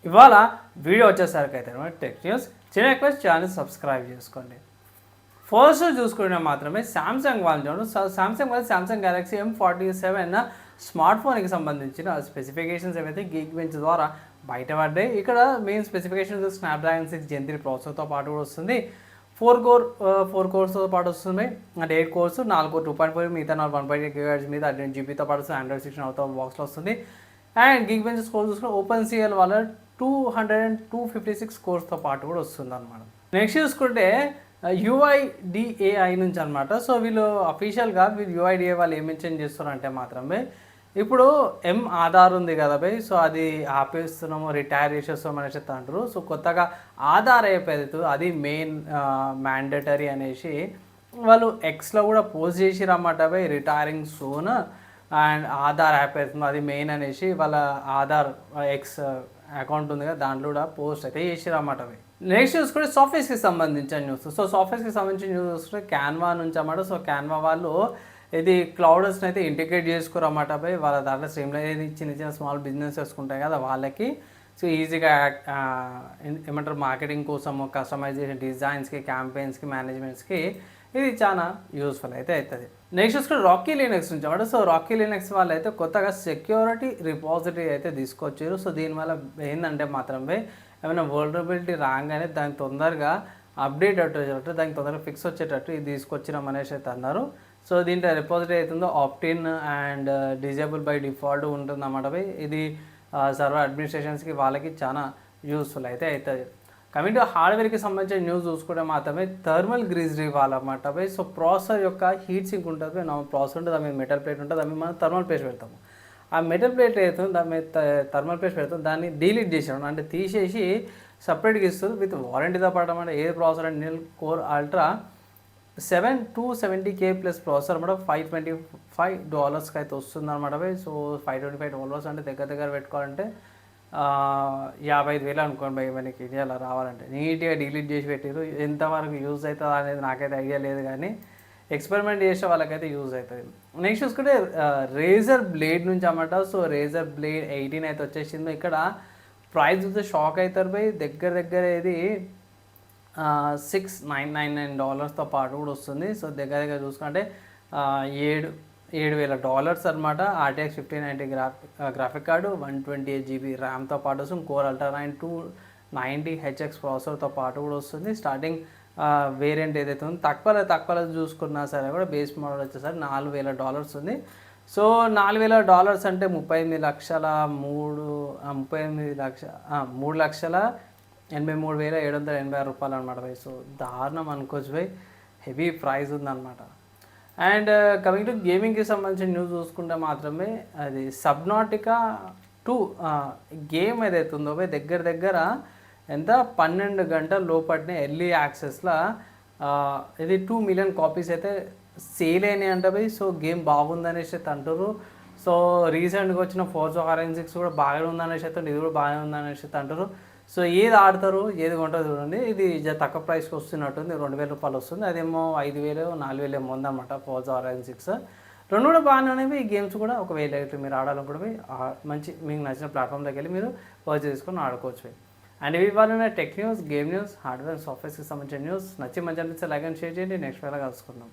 ఇవాళ వీడియో వచ్చేసరికి అయితే టెక్ న్యూస్ చిన్న రిక్వెస్ట్ ఛానల్ సబ్స్క్రైబ్ చేసుకోండి. ఫస్ట్ చూసుకుంటే మాత్రమే శాంసంగ్ వాళ్ళు చూడండి. శాంసంగ్ వాళ్ళు శాంసంగ్ గెలాక్సీ M47 స్మార్ట్ ఫోన్కి సంబంధించిన స్పెసిఫికేషన్స్ ఏవైతే గీక్ బెంచ్ ద్వారా బయటపడ్డాయి. ఇక్కడ మెయిన్ స్పెసిఫికేషన్స్ స్నాప్డ్రాగన్ 6 Gen 3 ప్రాసెసర్తో పాటు కూడా వస్తుంది. 4 కోర్స్తో పాటు వస్తుంది. అంటే 8 కోర్స్ 4 కోర్ 2.4 మిగతా 1.8 GHz మీద 8GB పాటు ఆండ్రాయిడ్ 16 అవుట్ ఆఫ్ బాక్స్లో వస్తుంది. అండ్ గీక్ బెంచ్ స్కోర్ చూసుకుంటే OpenCL వాళ్ళ 256 కోర్స్తో పాటు కూడా వస్తుంది అనమాట. నెక్స్ట్ చూసుకుంటే UIDAI నుంచి అనమాట. సో వీళ్ళు అఫీషియల్గా UIDAI వాళ్ళు ఏం మెన్షన్ చేస్తారంటే మాత్రమే ఇప్పుడు ఆధార్ ఉంది కదా భయ్, సో అది ఆపేస్తున్నాము రిటైర్ చేసేస్తాం అనేసి అంటారు. సో కొత్తగా ఆధార్ అయిపోయింది, అది మెయిన్ మ్యాండేటరీ అనేసి వాళ్ళు ఎక్స్లో కూడా పోస్ట్ చేసిరన్నమాట భయ్, retiring soon and Aadhaar app అవుతుంది అది మెయిన్ అనేసి వాళ్ళ ఆధార్ ఎక్స్ అకౌంట్ ఉంది కదా దాంట్లో కూడా పోస్ట్ అయితే చేసిరన్నమాట అవి. నెక్స్ట్ చూసుకుంటే సాఫ్ట్వేర్స్కి సంబంధించిన న్యూస్. సో సాఫ్ట్వేర్స్కి సంబంధించిన న్యూస్ చూసుకుంటే క్యాన్వా నుంచి అన్నమాట. సో క్యాన్వా వాళ్ళు ఇది క్లౌడర్స్ని అయితే ఇంటిగ్రేట్ చేసుకోరన్నమాట పోయి వాళ్ళ దాంట్లో స్ట్రీమ్లైన్ చిన్న స్మాల్ బిజినెస్ చేసుకుంటాయి కదా వాళ్ళకి. సో ఈజీగా ఏమంటారు మార్కెటింగ్ కోసం కస్టమైజేషన్ డిజైన్స్కి క్యాంపెయిన్స్కి మేనేజ్మెంట్స్కి ఇది చాలా యూస్ఫుల్ అయితే అవుతుంది. నెక్స్ట్ చూసుకుంటే రాకీ లినక్స్ నుంచి అన్నమాట. సో రాకీ లినక్స్ వాళ్ళు అయితే కొత్తగా సెక్యూరిటీ రిపాజిటరీ అయితే తీసుకొచ్చారు. సో దీనివల్ల ఏంటంటే మాత్రమే ఏమైనా వల్నరబిలిటీ రాగానే దానికి తొందరగా అప్డేట్ అయ్యేటట్టు దానికి తొందరగా ఫిక్స్ వచ్చేటట్టు ఇది తీసుకొచ్చినాం అనేసి అయితే అన్నారు. సో దీంట్లో రిపాజిటరీ అవుతుందో opt-in and disable by default ఉంటుంది అన్నమాట. ఇది సర్వర్ అడ్మినిస్ట్రేషన్స్కి వాళ్ళకి చాలా యూస్ఫుల్ అయితే అవుతుంది. కమింగ్ టు హార్డ్వేర్కి సంబంధించిన న్యూస్ చూసుకుంటే మాత్రమే థర్మల్ గ్రీజ్ ఇవ్వాలన్నమాట. సో ప్రాసెసర్ యొక్క హీట్ సింక్ ఉంటుంది, ప్రాసెసర్ ఉంటుంది, దాని మీద మెటల్ ప్లేట్ ఉంటుంది, దాని మీద మనం థర్మల్ పేస్ట్ పెడతాము. ఆ మెటల్ ప్లేట్ అవుతుంది దాని మీద థర్మల్ పేస్ట్ పెడతాం, దాన్ని డిలీట్ చేసాం అంటే తీసేసి సపరేట్గా ఇస్తుంది విత్ వారంటీతో పాటు అన్నమాట. ఏ ప్రాసెసర్ అంటే Intel core ultra 270K plus processor అన్నమాట. $525 అయితే వస్తుంది అనమాట. సో $525 అంటే దగ్గర పెట్టుకోవాలంటే 55,000 అనుకోండి భయ్ మనకి ఇండియాలో రావాలంటే. నీట్గా డిలీట్ చేసి పెట్టారు. ఎంతవరకు యూజ్ అవుతుంది అనేది నాకైతే ఐడియా లేదు, కానీ ఎక్స్పెరిమెంట్ చేసే వాళ్ళకైతే యూజ్ అవుతుంది. నెక్స్ట్ చూసుకుంటే రేజర్ బ్లేడ్ నుంచి అన్నమాట. సో రేజర్ బ్లేడ్ 18 అయితే వచ్చేసింది. ఇక్కడ ప్రైస్ చూస్తే షాక్ అవుతారు భయ్, దగ్గర ఇది $6,999తో పాటు కూడా వస్తుంది. సో దగ్గర చూసుకుంటే $7,000 అనమాట. RTX 5090 గ్రాఫిక్ కార్డు 128GB ర్యామ్తో పాటు వస్తుంది. కోర్ అల్ట్రా 290HX ప్రాసెసర్తో పాటు కూడా వస్తుంది. స్టార్టింగ్ వేరియంట్ ఏదైతే ఉందో తక్కువలో చూసుకున్నా సరే కూడా బేస్ మోడల్ వచ్చేసరికి $4,000 ఉంది. సో $4,000 అంటే 3,83,786 అనమాట భయ్. సో దారుణం అనుకోవచ్చు భయ్, హెవీ ప్రైస్ ఉందన్నమాట. అండ్ కమింగ్ టు గేమింగ్కి సంబంధించిన న్యూస్ చూసుకుంటే మాత్రమే అది సబ్నాటికా 2 గేమ్ ఏదైతే ఉందో భయ్ దగ్గర ఎంత 12 గంటల లోపటినే ఎర్లీ యాక్సెస్లో ఇది 2 మిలియన్ కాపీస్ అయితే సేల్ అయినాయి అంట భయ్. సో గేమ్ బాగుందనేసి అయితే అంటారు. సో రీసెంట్గా వచ్చిన Forza Horizon 6 కూడా బాగానే ఉందనేసి అయితే ఇది కూడా బాగానే ఉందనేసి అయితే అంటారు. సో ఏది ఆడతారు ఏది కొంటారు చూడండి, ఇది తక్కువ ప్రైస్కి వస్తున్నట్టుంది, $2,000 వస్తుంది. అదేమో 5,000 4,000 ఏమో ఉందన్నమాట Forza Horizon 6. రెండు కూడా బాగానే ఉన్నాయి. ఈ గేమ్స్ కూడా ఒకవేళ మీరు ఆడాలనుకుంటే మంచి మీకు నచ్చిన ప్లాట్ఫామ్లోకి వెళ్ళి మీరు పర్చేస్ చేసుకొని ఆడుకోవచ్చు. అండ్ ఇవి వాళ్ళ tech news, game news, hardware సాఫ్ట్వేర్స్కి సంబంధించిన న్యూస్ నచ్చి మంచి అనిపిస్తే లైక్ అండ్ షేర్ చేయండి. నెక్స్ట్ వేళ కలుసుకుందాం.